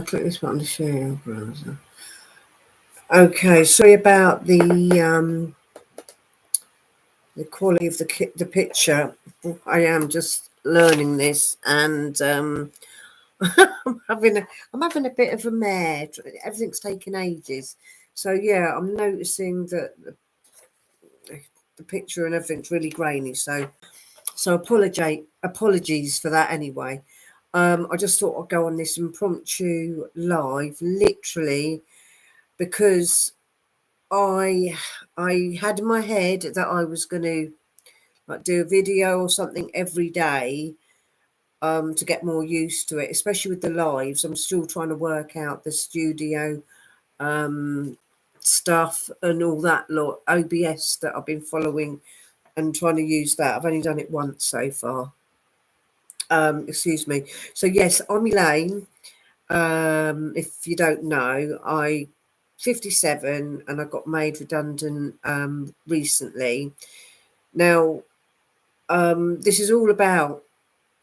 Click this button to share your browser. Okay, sorry about the quality of the picture. I am just learning this, and I'm having a bit of a mare. Everything's taking ages, so yeah, I'm noticing that the picture and everything's really grainy. So apologies for that anyway. I just thought I'd go on this impromptu live, literally, because I had in my head that I was going to like do a video or something every day, to get more used to it, especially with the lives. I'm still trying to work out the studio stuff and all that lot, OBS that I've been following and trying to use that. I've only done it once so far. Excuse me. So yes, I'm Elaine. If you don't know, I 57 and I got made redundant recently. Now, this is all about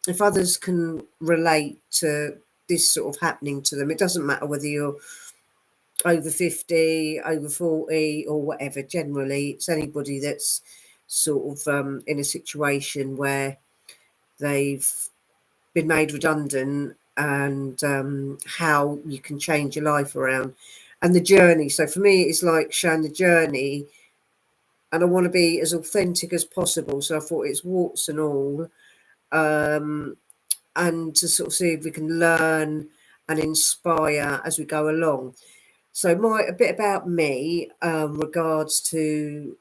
if others can relate to this sort of happening to them. It doesn't matter whether you're over 50, over 40, or whatever. Generally, it's anybody that's sort of in a situation where they've been made redundant, and how you can change your life around and the journey. So for me, it's like showing the journey, and I want to be as authentic as possible. So I thought it's warts and all, and to sort of see if we can learn and inspire as we go along. So a bit about me, regards to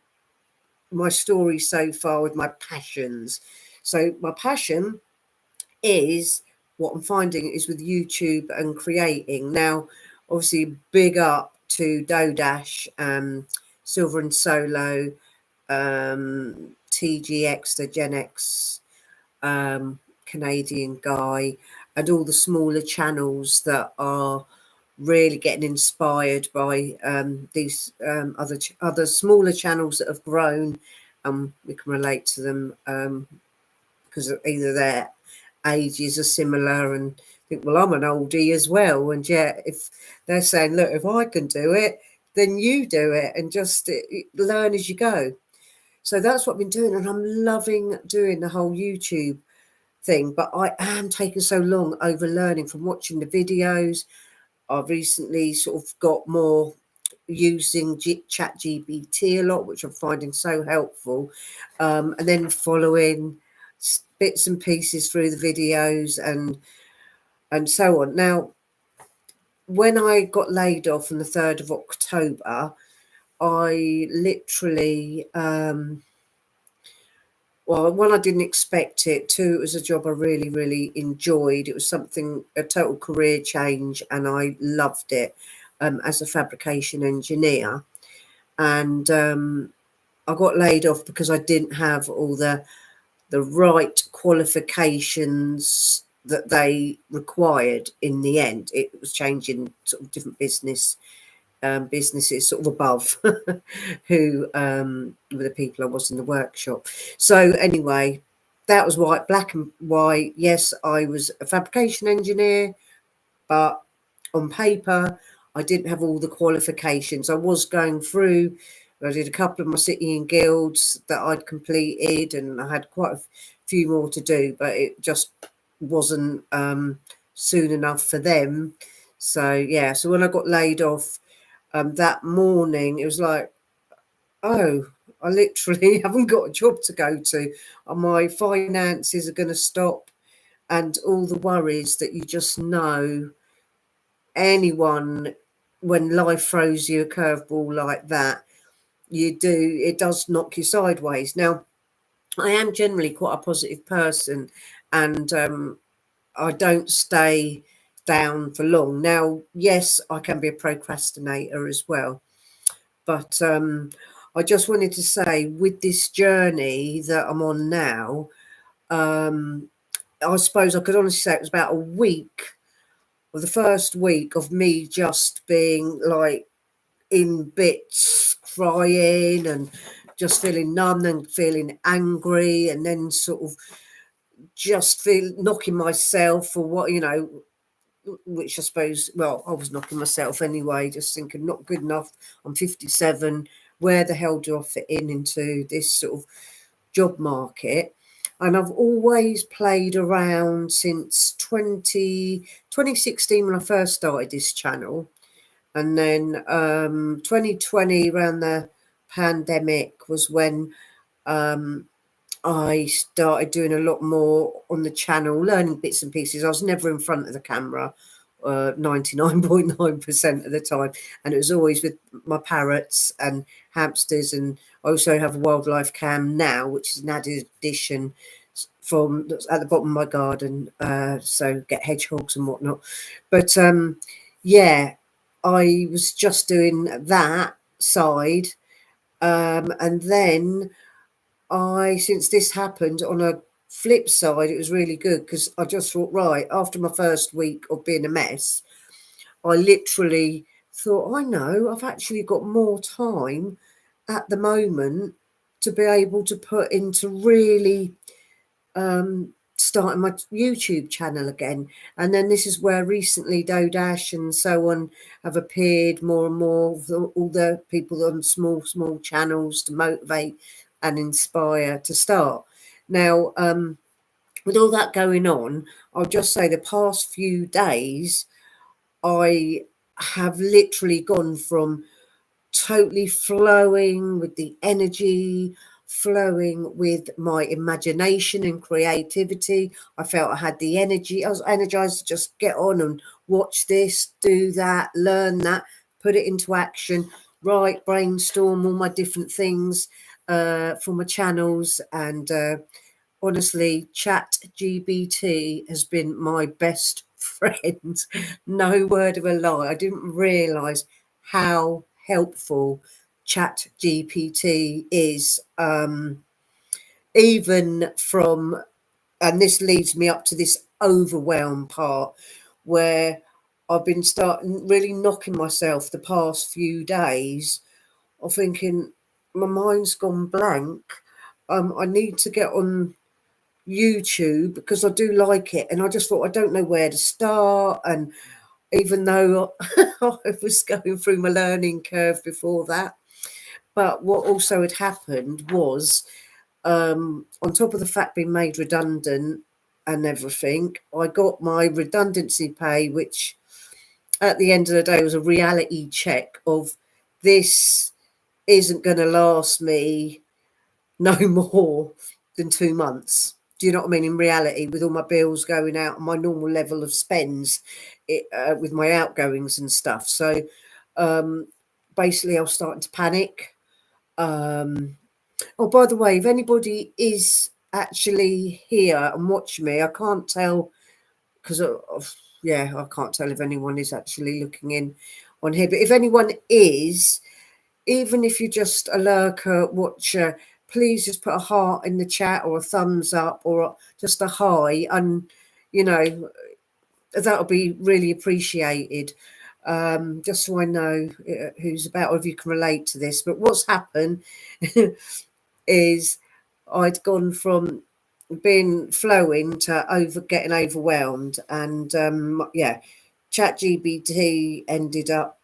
my story so far with my passions. So my passion is what I'm finding is with YouTube and creating. Now, obviously, big up to Dodash, Silver and Solo, TGX, the Gen X Canadian guy, and all the smaller channels that are really getting inspired by these other smaller channels that have grown. We can relate to them because either their ages are similar and think, well, I'm an oldie as well. And yet, if they're saying, look, if I can do it, then you do it, and just learn as you go. So that's what I've been doing, and I'm loving doing the whole YouTube thing. But I am taking so long over learning from watching the videos. I've recently sort of got more using chat GBT a lot, which I'm finding so helpful, and then following bits and pieces through the videos and so on. Now, when I got laid off on the 3rd of October, I literally, well, one, I didn't expect it. Two, it was a job I really, really enjoyed. It was a total career change, and I loved it, as a fabrication engineer. And I got laid off because I didn't have all the right qualifications that they required in the end. It was changing sort of different businesses sort of above who were the people I was in the workshop. So anyway, that was white, black and white. Yes, I was a fabrication engineer, but on paper, I didn't have all the qualifications. I was going through, I did a couple of my city and guilds that I'd completed, and I had quite a few more to do, but it just wasn't soon enough for them. So, yeah, so when I got laid off that morning, it was like, oh, I literally haven't got a job to go to. My finances are going to stop, and all the worries that you just know anyone, when life throws you a curveball like that, it does knock you sideways. Now, I am generally quite a positive person, and I don't stay down for long. Now, yes, I can be a procrastinator as well, but I just wanted to say, with this journey that I'm on now, I suppose I could honestly say it was about a week, or the first week, of me just being like in bits, crying and just feeling numb and feeling angry, and then sort of just feel knocking myself or what, which I suppose, well, I was knocking myself anyway, just thinking not good enough. I'm 57. Where the hell do I fit into this sort of job market? And I've always played around since 2016 when I first started this channel. And then 2020, around the pandemic, was when um, I started doing a lot more on the channel, learning bits and pieces. I was never in front of the camera 99.9% of the time. And it was always with my parrots and hamsters. And I also have a wildlife cam now, which is an added addition from at the bottom of my garden. So get hedgehogs and whatnot. But yeah, I was just doing that side. And then since this happened, on a flip side, it was really good because I just thought, right, after my first week of being a mess, I literally thought, I know, I've actually got more time at the moment to be able to put into really starting my YouTube channel again. And then this is where recently Dodash and so on have appeared more and more, all the people on small channels to motivate and inspire to start. Now, with all that going on, I'll just say the past few days, I have literally gone from totally flowing with the energy, flowing with my imagination and creativity. I felt I had the energy. I was energized to just get on and watch this, do that, learn that, put it into action, write, brainstorm all my different things for my channels. And honestly, Chat GBT has been my best friend. No word of a lie. I didn't realise how helpful Chat GPT is, even from, and this leads me up to this overwhelm part where I've been starting really knocking myself the past few days of thinking my mind's gone blank. I need to get on YouTube because I do like it, and I just thought I don't know where to start. And even though I was going through my learning curve before that, but what also had happened was, on top of the fact being made redundant and everything, I got my redundancy pay, which at the end of the day was a reality check of this isn't going to last me no more than 2 months. Do you know what I mean? In reality, with all my bills going out and my normal level of spends, with my outgoings and stuff. So um, basically, I was starting to panic. Oh, by the way, if anybody is actually here and watching me, I can't tell because yeah, I can't tell if anyone is actually looking in on here. But if anyone is, even if you're just a lurker, watcher, please just put a heart in the chat or a thumbs up or just a hi, and you know that'll be really appreciated. Just so I know who's about, or if you can relate to this. But what's happened is I'd gone from being flowing to getting overwhelmed, and yeah, ChatGPT ended up,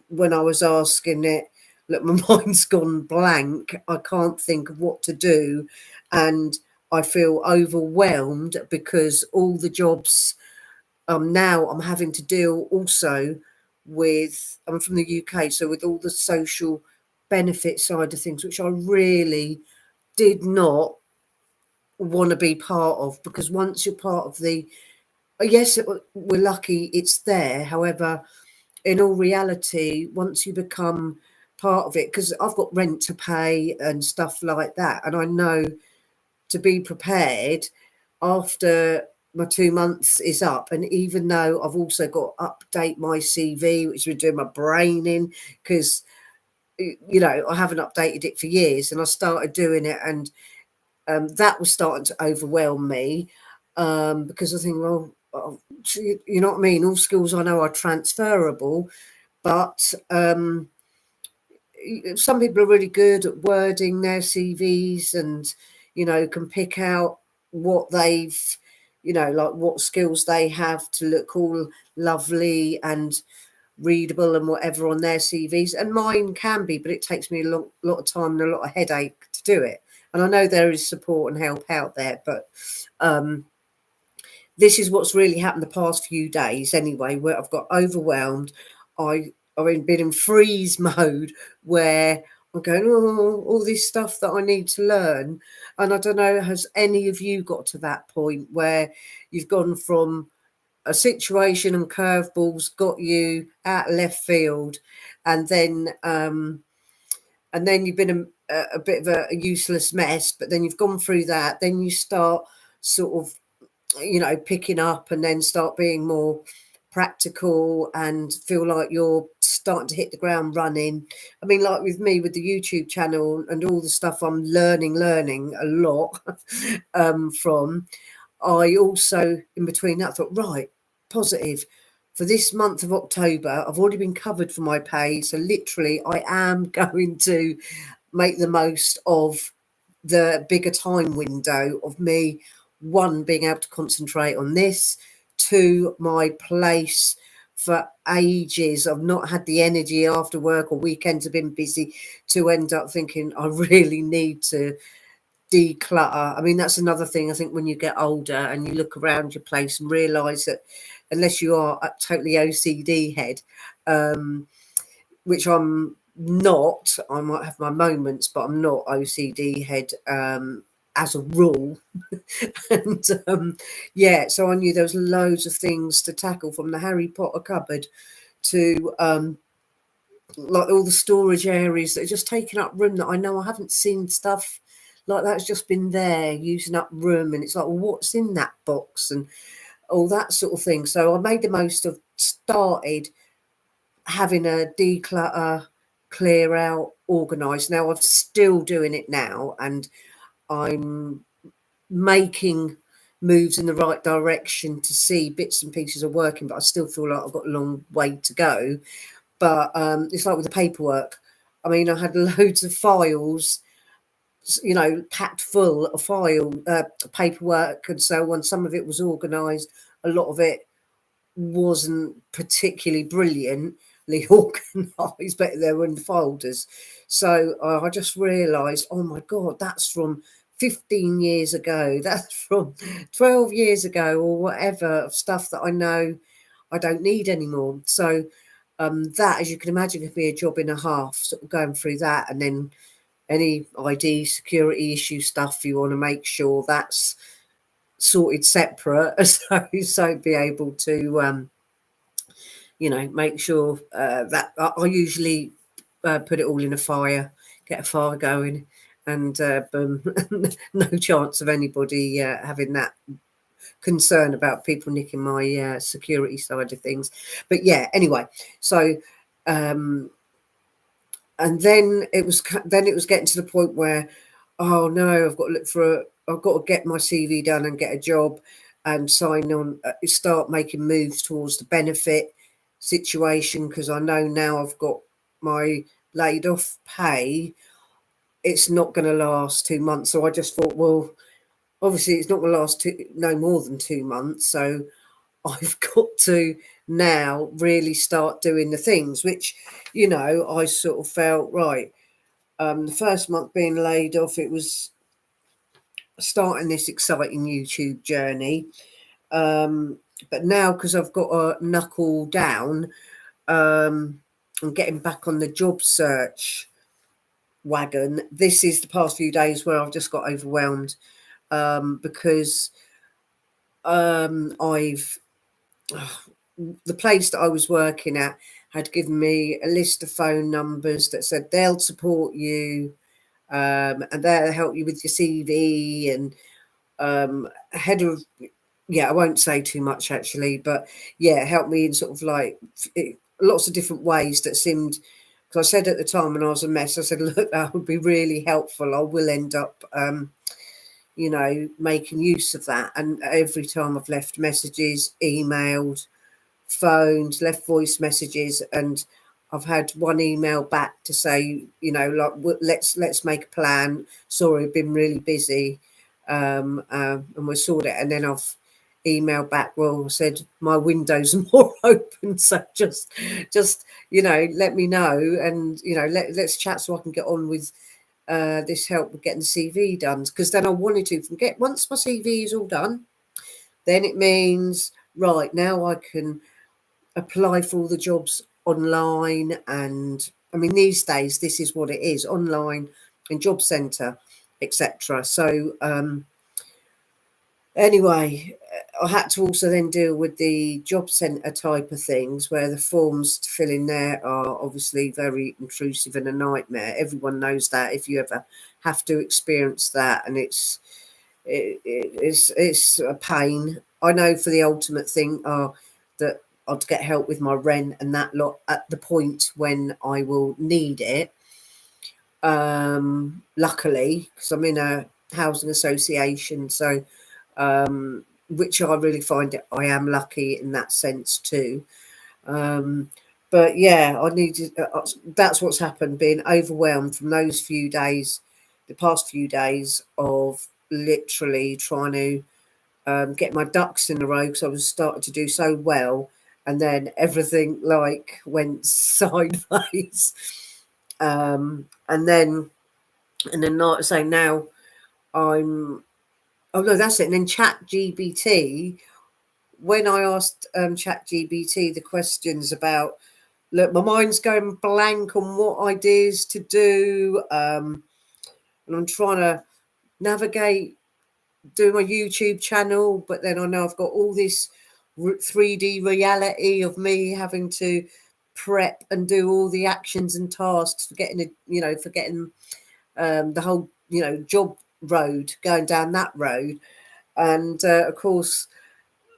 when I was asking it, look, my mind's gone blank. I can't think of what to do, and I feel overwhelmed because all the jobs now I'm having to deal also with. I'm from the UK, so with all the social benefit side of things, which I really did not want to be part of, because once you're part of the, yes, we're lucky it's there. However, in all reality, once you become part of it, because I've got rent to pay and stuff like that, and I know to be prepared after my 2 months is up. And even though I've also got to update my CV, which has been doing my brain in, because I haven't updated it for years, and I started doing it, and that was starting to overwhelm me, because I think, well, you know what I mean? All skills I know are transferable, but some people are really good at wording their CVs and, can pick out what they've, like what skills they have to look all lovely and readable and whatever on their CVs. And mine can be, but it takes me a lot of time and a lot of headache to do it. And I know there is support and help out there, but this is what's really happened the past few days anyway, where I've got overwhelmed. I've been in freeze mode where I'm going, oh, all this stuff that I need to learn. And I don't know, has any of you got to that point where you've gone from a situation and curveballs got you out left field, and then you've been a bit of a useless mess, but then you've gone through that, then you start sort of, picking up and then start being more practical and feel like you're starting to hit the ground running. I mean, like with me with the YouTube channel and all the stuff I'm learning a lot from. I also, in between that, thought, right, positive. For this month of October, I've already been covered for my pay. So literally, I am going to make the most of the bigger time window of me, one, being able to concentrate on this, two, my place. For ages, I've not had the energy after work or weekends have been busy to end up thinking I really need to declutter. I mean, that's another thing. I think when you get older and you look around your place and realise that unless you are a totally OCD head, which I'm not, I might have my moments, but I'm not OCD head as a rule. And yeah, so I knew there was loads of things to tackle, from the Harry Potter cupboard to like all the storage areas that are just taking up room that I know I haven't seen stuff like that's just been there using up room, and it's like, well, what's in that box and all that sort of thing. So I made the most of, started having a declutter, clear out, organise. Now I'm still doing it now, and I'm making moves in the right direction to see bits and pieces are working, but I still feel like I've got a long way to go. But it's like with the paperwork. I mean, I had loads of files, packed full of paperwork and so on. Some of it was organised. A lot of it wasn't particularly brilliantly organised, but they were in the folders. So I just realised, oh my God, that's from 15 years ago. That's from 12 years ago or whatever, of stuff that I know I don't need anymore. So that, as you can imagine, could be a job and a half, sort of going through that. And then any ID security issue stuff, you want to make sure that's sorted separate, so be able to make sure that I usually put it all in a fire, get a fire going, and boom, no chance of anybody having that concern about people nicking my security side of things. But yeah, anyway, so and then it was getting to the point where, oh no, I've got to get my CV done and get a job and sign on, start making moves towards the benefit situation, because I know now I've got my laid off pay. It's not going to last 2 months. So I just thought, well, obviously it's not going to last no more than 2 months. So I've got to now really start doing the things which, I sort of felt, right. The first month being laid off, it was starting this exciting YouTube journey. But now, because I've got a knuckle down, I'm getting back on the job search wagon. This is the past few days where I've just got overwhelmed, because I've the place that I was working at had given me a list of phone numbers that said they'll support you, and they'll help you with your CV, and head of, yeah, I won't say too much actually, but yeah, help me in sort of like lots of different ways that seemed, because I said at the time when I was a mess, I said, look, that would be really helpful. I will end up, making use of that. And every time I've left messages, emailed, phoned, left voice messages, and I've had one email back to say, like, let's make a plan. Sorry, I've been really busy. and we sorted it. And then I've emailed back, well, said my windows are more open, so just let me know, and let's chat so I can get on with this help with getting the CV done, because then I wanted to forget once my CV is all done, then it means right now I can apply for all the jobs online. And I mean, these days this is what it is, online and job centre, etc. So anyway, I had to also then deal with the job centre type of things, where the forms to fill in there are obviously very intrusive and a nightmare. Everyone knows that if you ever have to experience that, and it's a pain. I know for the ultimate thing that I'd get help with my rent and that lot at the point when I will need it. Luckily, because I'm in a housing association, so which I really find it, I am lucky in that sense too. But yeah, I needed. That's what's happened. Being overwhelmed from those few days, the past few days of literally trying to get my ducks in a row, because I was starting to do so well, and then everything like went sideways. And then not saying now I'm. Oh no, that's it. And then Chat GBT. When I asked Chat GBT the questions about, look, my mind's going blank on what ideas to do, and I'm trying to navigate do my YouTube channel, but then I know I've got all this 3D reality of me having to prep and do all the actions and tasks for getting the whole job road, going down that road. And of course,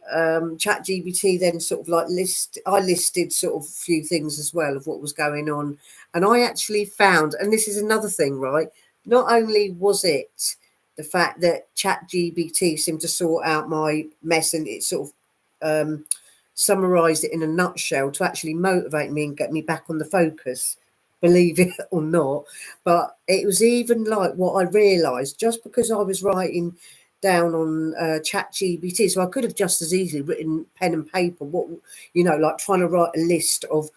Chat GBT then sort of like listed sort of a few things as well of what was going on. And I actually found, and this is another thing, right? Not only was it the fact that Chat GBT seemed to sort out my mess, and it sort of summarized it in a nutshell to actually motivate me and get me back on the focus, believe it or not. But it was even like what I realized, just because I was writing down on Chat GBT, so I could have just as easily written pen and paper, like trying to write a list of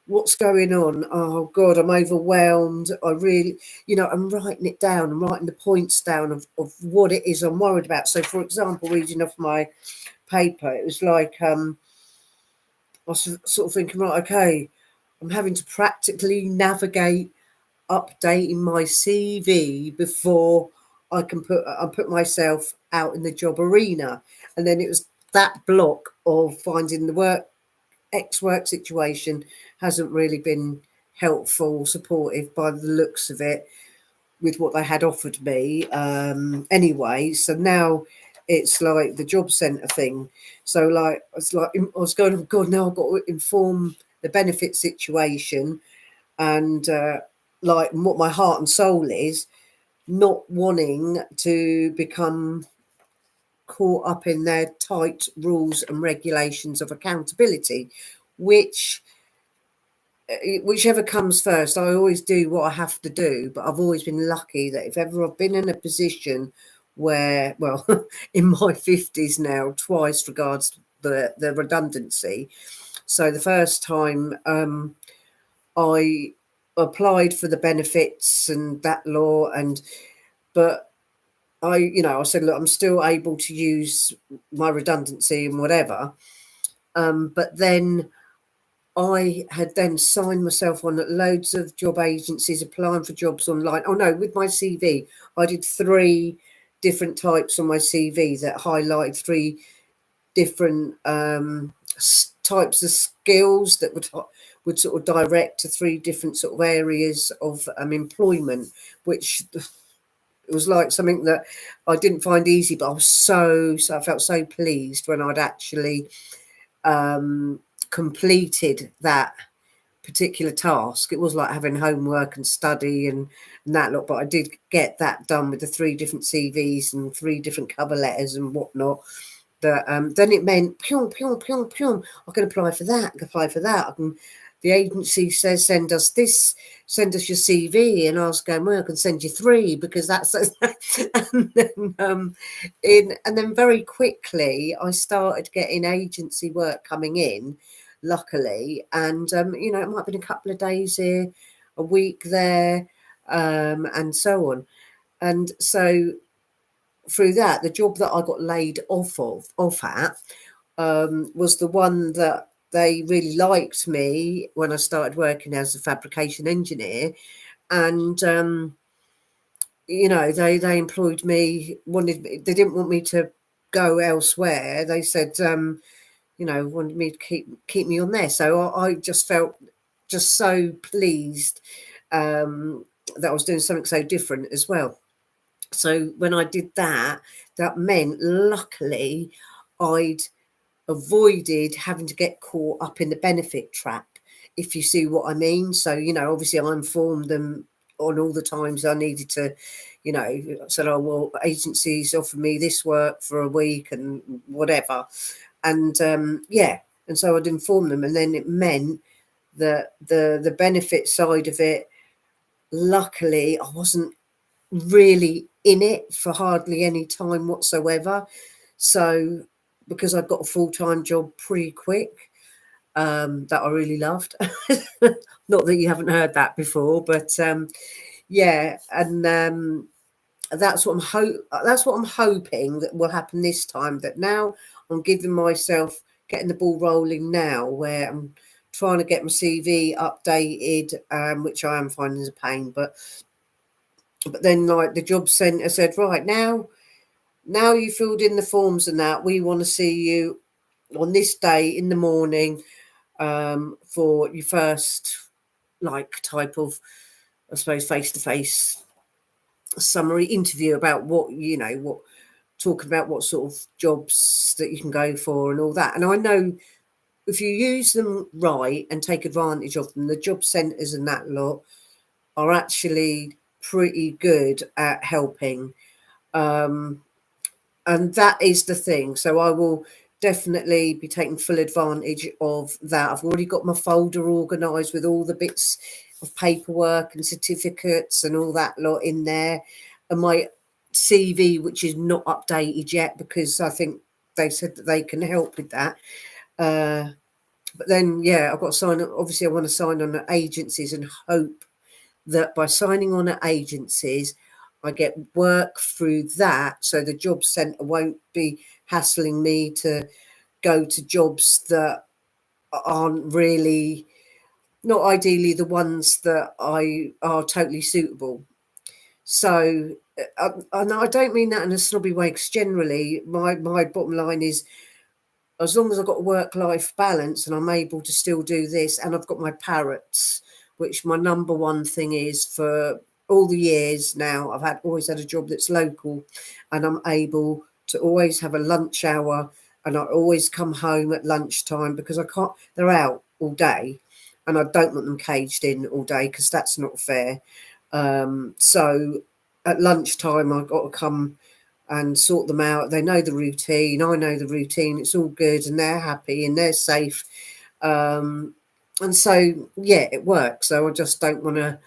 what's going on. Oh God, I'm overwhelmed. I really, I'm writing it down. I'm writing the points down of what it is I'm worried about. So for example, reading off my paper, it was like I was sort of thinking, right, okay, I'm having to practically navigate updating my CV before I put myself out in the job arena. And then it was that block of finding the work situation hasn't really been helpful, supportive by the looks of it, with what they had offered me. Anyway, so now it's like the job centre thing. So like I was going, oh God, now I've got to inform the benefit situation, and like what my heart and soul is, not wanting to become caught up in their tight rules and regulations of accountability, whichever comes first. I always do what I have to do, but I've always been lucky that if ever I've been in a position where, well, in my 50s now, twice regards the redundancy. So the first time I applied for the benefits and that law, but I said, look, I'm still able to use my redundancy and whatever. But then I had then signed myself on at loads of job agencies, applying for jobs online. Oh no, with my CV, I did 3 different types on my CV that highlighted 3 different types of skills that would sort of direct to 3 different sort of areas of employment, which it was like something that I didn't find easy, but I felt so pleased when I'd actually completed that particular task. It was like having homework and study and that lot, but I did get that done with the 3 different CVs and 3 different cover letters and whatnot. That then it meant, pew, pew, pew, pew, I can apply for that, I can apply for that. the agency says, send us your CV. And I was going, well, I can send you 3 because that's, and then, and then very quickly I started getting agency work coming in, luckily. And, you know, it might have been a couple of days here, a week there, and so on. And so through that, the job that I got laid off at, was the one that they really liked me when I started working as a fabrication engineer. And, you know, they employed me, they didn't want me to go elsewhere. They said, you know, wanted me to keep me on there. So I just felt just so pleased, that I was doing something so different as well. So when I did that, that meant luckily I'd avoided having to get caught up in the benefit trap, if you see what I mean. So, you know, obviously I informed them on all the times I needed to, you know, said, oh, well, agencies offered me this work for a week and whatever. And yeah, and so I'd inform them. And then it meant that the benefit side of it, luckily, I wasn't really in it for hardly any time whatsoever. So because I got a full-time job pretty quick, that I really loved. Not that you haven't heard that before, but yeah, and that's what I'm hoping that will happen this time. That now I'm giving myself getting the ball rolling now, where I'm trying to get my CV updated, which I am finding is a pain, but then like the job centre said, right now you filled in the forms and that, we want to see you on this day in the morning, for your first like type of, I suppose, face to face summary interview about what, you know, what, talking about what sort of jobs that you can go for and all that. And I know if you use them right and take advantage of them, the job centres and that lot are actually pretty good at helping. Um, and that is the thing. So I will definitely be taking full advantage of that. I've already got my folder organised with all the bits of paperwork and certificates and all that lot in there, and my CV, which is not updated yet because I think they said that they can help with that. But then, yeah, I've got to sign. Obviously, I want to sign on the agencies and hope that by signing on at agencies, I get work through that, so the job centre won't be hassling me to go to jobs that aren't really, not ideally the ones that are totally suitable. So, and I don't mean that in a snobby way, because generally my bottom line is, as long as I've got a work-life balance and I'm able to still do this, and I've got my parrots, which my number one thing is for all the years now, I've always had a job that's local, and I'm able to always have a lunch hour, and I always come home at lunchtime because I can't. They're out all day, and I don't want them caged in all day because that's not fair. So at lunchtime, I've got to come and sort them out. They know the routine. I know the routine. It's all good, and they're happy and they're safe. And so, yeah, it works. So I just don't want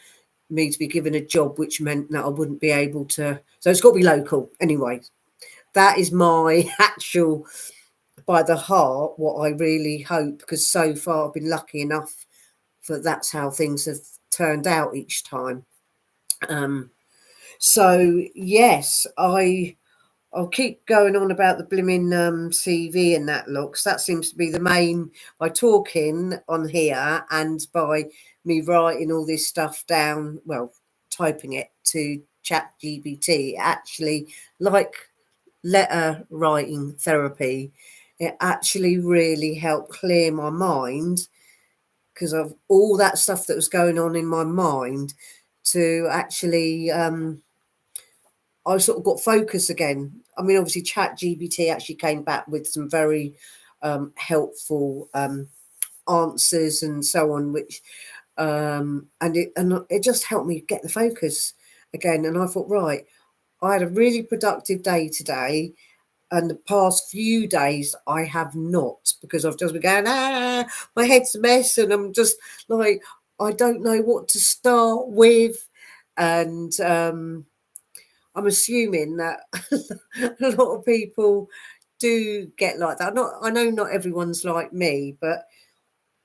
me to be given a job which meant that I wouldn't be able to. So it's got to be local anyway. That is my actual, by the heart, what I really hope, because so far I've been lucky enough that that's how things have turned out each time. So yes, I'll keep going on about the blimmin' CV and that looks. That seems to be the main, by talking on here and by me writing all this stuff down, well, typing it to chat GBT, actually, like letter writing therapy, it actually really helped clear my mind because of all that stuff that was going on in my mind, to actually I sort of got focus again. I mean, obviously, Chat GBT actually came back with some very helpful answers and so on, which and it just helped me get the focus again. And I thought, right, I had a really productive day today. And the past few days, I have not, because I've just been going, my head's a mess, and I'm just like, I don't know what to start with. And I'm assuming that a lot of people do get like that. I know not everyone's like me, but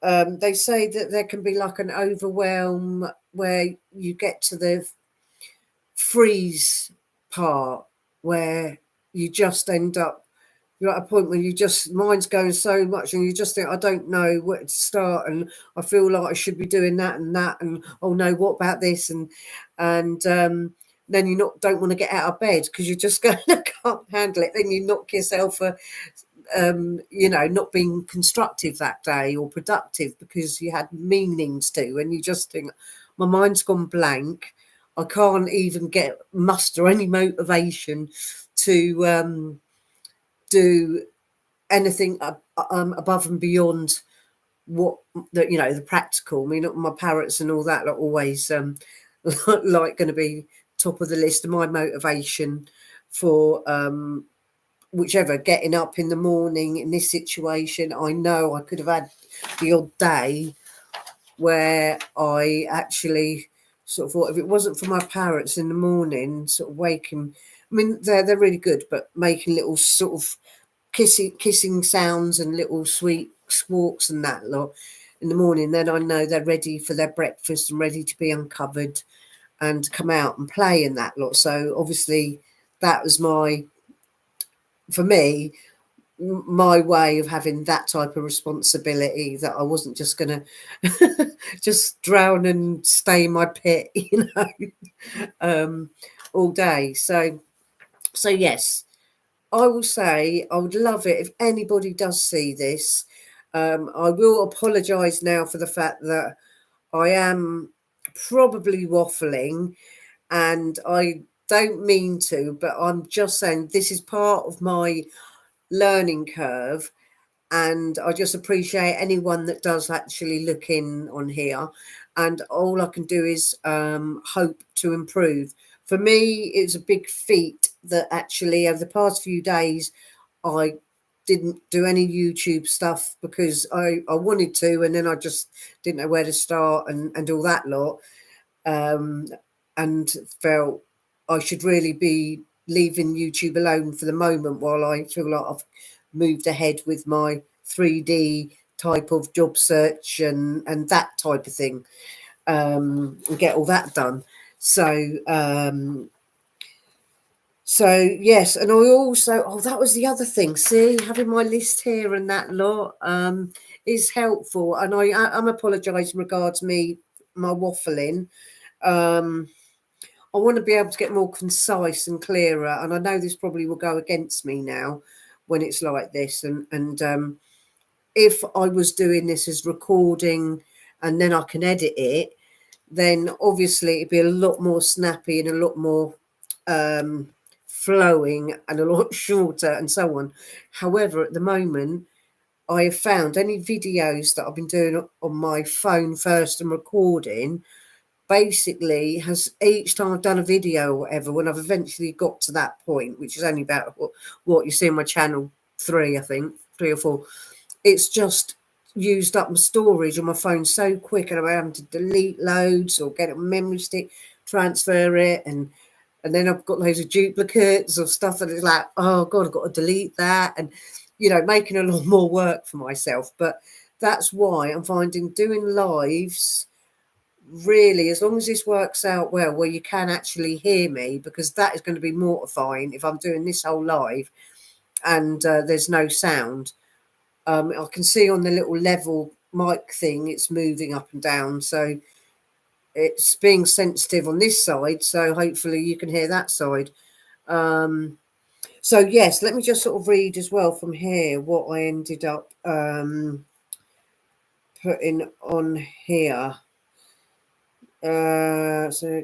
they say that there can be like an overwhelm where you get to the freeze part where you just end up, you're at a point where you just, mind's going so much and you just think, I don't know where to start, and I feel like I should be doing that and that, and oh no, what about this, and then you don't want to get out of bed because you're just going, I can't handle it. Then you knock yourself for not being constructive that day or productive because you had meanings to, and you just think, my mind's gone blank. I can't even muster any motivation to do anything above and beyond what the practical. I mean, my parrots and all that are always like going to be top of the list of my motivation for whichever, getting up in the morning in this situation. I know I could have had the odd day where I actually sort of thought, if it wasn't for my parrots in the morning, sort of waking, I mean, they're really good, but making little sort of kissing sounds and little sweet squawks and that lot in the morning, then I know they're ready for their breakfast and ready to be uncovered and come out and play in that lot. So obviously that was for me, my way of having that type of responsibility, that I wasn't just going to just drown and stay in my pit, all day. So yes, I will say I would love it if anybody does see this. I will apologise now for the fact that I am probably waffling, and I don't mean to, but I'm just saying this is part of my learning curve, and I just appreciate anyone that does actually look in on here, and all I can do is hope to improve. For me, it's a big feat that actually over the past few days I didn't do any YouTube stuff because I wanted to, and then I just didn't know where to start and all that lot, and felt I should really be leaving YouTube alone for the moment while I feel like I've moved ahead with my 3D type of job search and that type of thing, and get all that done. So yes, and I also, that was the other thing. See, having my list here and that lot is helpful, and I'm apologising regards my waffling. I want to be able to get more concise and clearer, and I know this probably will go against me now when it's like this, and if I was doing this as recording and then I can edit it, then obviously it'd be a lot more snappy and a lot more flowing and a lot shorter and so on. However, at the moment, I have found any videos that I've been doing on my phone first and recording, basically has, each time I've done a video or whatever, when I've eventually got to that point, which is only about what you see on my channel 3, I think 3 or 4, it's just used up my storage on my phone so quick, and I'm having to delete loads or get a memory stick, transfer it, and then I've got loads of duplicates of stuff that is like, oh god, I've got to delete that, and making a lot more work for myself. But that's why I'm finding doing lives, really, as long as this works out well where you can actually hear me, because that is going to be mortifying if I'm doing this whole live and there's no sound. I can see on the little level mic thing it's moving up and down, so it's being sensitive on this side, so hopefully you can hear that side. So yes, let me just sort of read as well from here what I ended up putting on here. So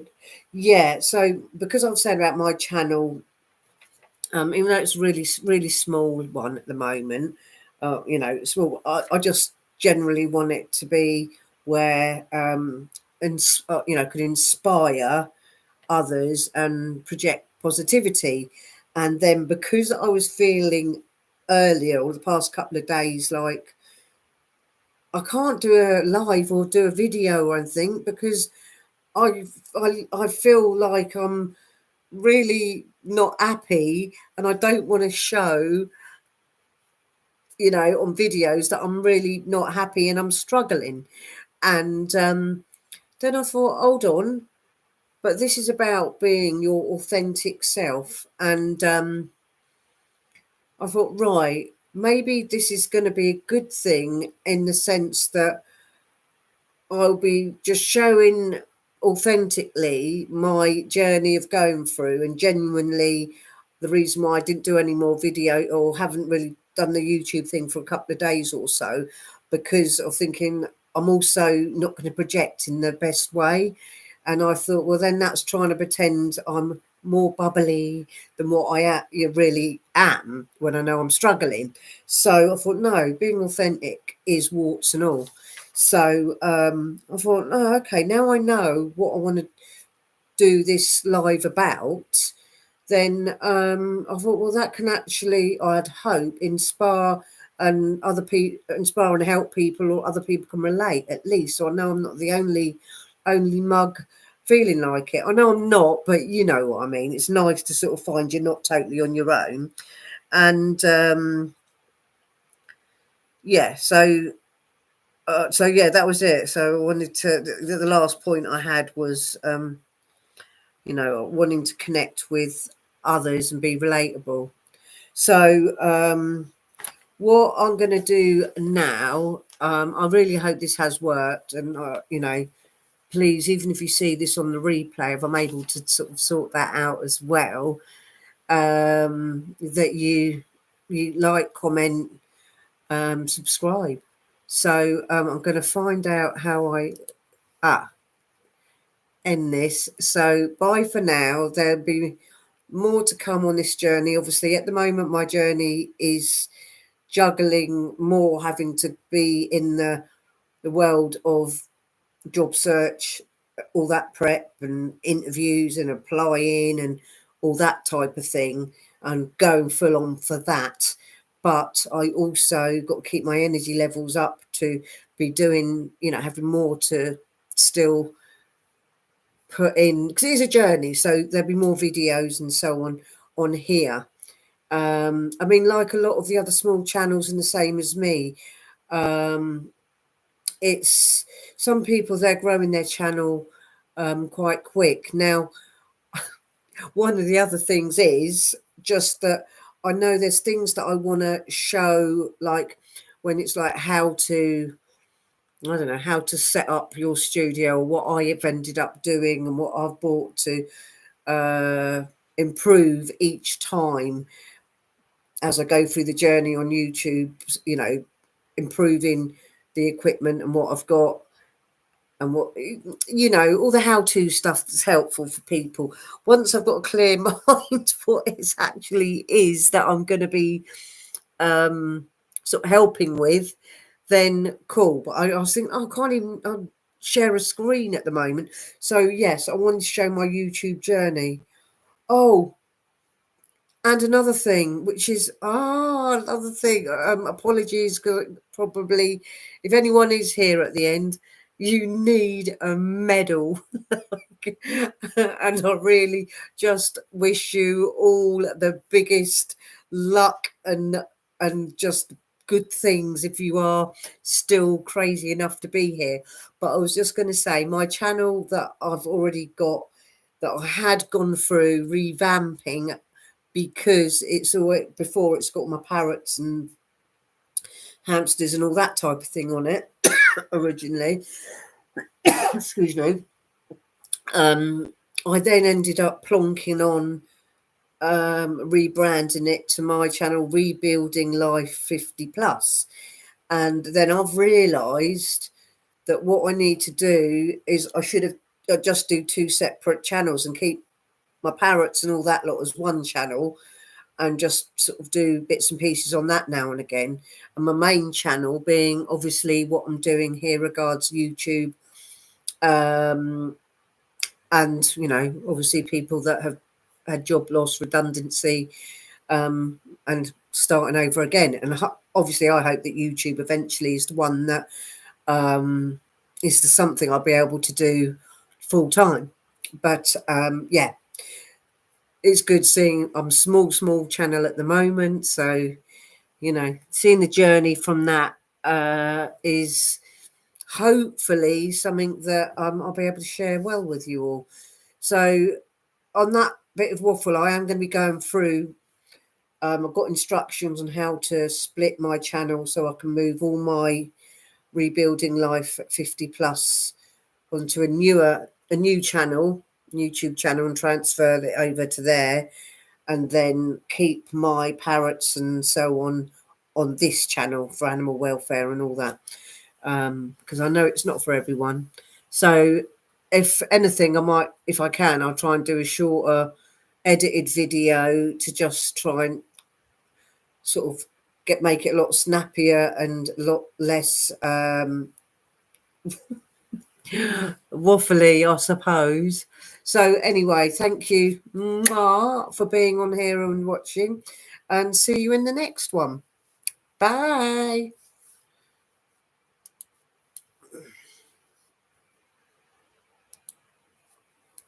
because I've said about my channel, even though it's really small one at the moment, small, I just generally want it to be where could inspire others and project positivity. And then because I was feeling earlier or the past couple of days like I can't do a live or do a video or anything because I feel like I'm really not happy and I don't want to show, you know, on videos that I'm really not happy and I'm struggling. And then I thought, hold on, but this is about being your authentic self. And I thought, right, maybe this is going to be a good thing in the sense that I'll be just showing authentically my journey of going through and genuinely the reason why I didn't do any more video or haven't really done the YouTube thing for a couple of days or so, because of thinking I'm also not going to project in the best way. And I thought, well, then that's trying to pretend I'm more bubbly than what really am when I know I'm struggling. So I thought, no, being authentic is warts and all. So I thought, oh, okay, now I know what I want to do this live about. Then I thought, well, that can actually, I'd hope, inspire and inspire and help people, or other people can relate at least. So I know I'm not the only mug feeling like it. I know I'm not, but you know what I mean. It's nice to sort of find you're not totally on your own. And yeah, so yeah, that was it. So I wanted to. The last point I had was, you know, wanting to connect with others and be relatable. So what I'm going to do now, I really hope this has worked, and you know, please, even if you see this on the replay, if I'm able to sort of sort that out as well, that you like, comment, subscribe. So I'm going to find out how I end this. So bye for now. There'll be more to come on this journey. Obviously, at the moment, my journey is juggling more, having to be in the world of job search, all that prep and interviews and applying and all that type of thing, and going full on for that. But I also got to keep my energy levels up to be doing, you know, having more to still put in, because it is a journey. So there'll be more videos and so on here. I mean, like a lot of the other small channels and the same as me, it's some people, they're growing their channel quite quick. Now, one of the other things is just that I know there's things that I want to show, like when it's like how to, I don't know, how to set up your studio, or what I have ended up doing and what I've bought to improve each time as I go through the journey on YouTube, you know, improving the equipment and what I've got and what, you know, all the how-to stuff that's helpful for people. Once I've got a clear mind what it actually is that I'm going to be sort of helping with, then cool. But I was thinking, oh, I can't even share a screen at the moment. So yes, I wanted to show my YouTube journey. Oh, and another thing, which is another thing. Apologies, probably if anyone is here at the end, you need a medal, and I really just wish you all the biggest luck and just good things if you are still crazy enough to be here. But I was just going to say, my channel that I've already got, that I had gone through revamping, because it's always before it's got my parrots and hamsters and all that type of thing on it originally. Excuse me. I then ended up plonking on rebranding it to my channel, Rebuilding Life 50 Plus. And then I've realised that what I need to do is I should have just do two separate channels and keep my parrots and all that lot as one channel, and just sort of do bits and pieces on that now and again. And my main channel being obviously what I'm doing here regards YouTube, and you know, obviously people that have had job loss, redundancy, and starting over again. And obviously, I hope that YouTube eventually is the one that is the something I'll be able to do full time. But yeah, it's good seeing I'm small channel at the moment, so seeing the journey from that is hopefully something that I'll be able to share well with you all. So on that bit of waffle, I am going to be going through. I've got instructions on how to split my channel so I can move all my rebuilding life at 50 plus onto a new channel, YouTube channel, and transfer it over to there, and then keep my parrots and so on this channel for animal welfare and all that, because I know it's not for everyone. So if anything, I might, if I can, I'll try and do a shorter edited video to just try and sort of make it a lot snappier and a lot less waffly, I suppose. So anyway, thank you for being on here and watching, and see you in the next one. Bye.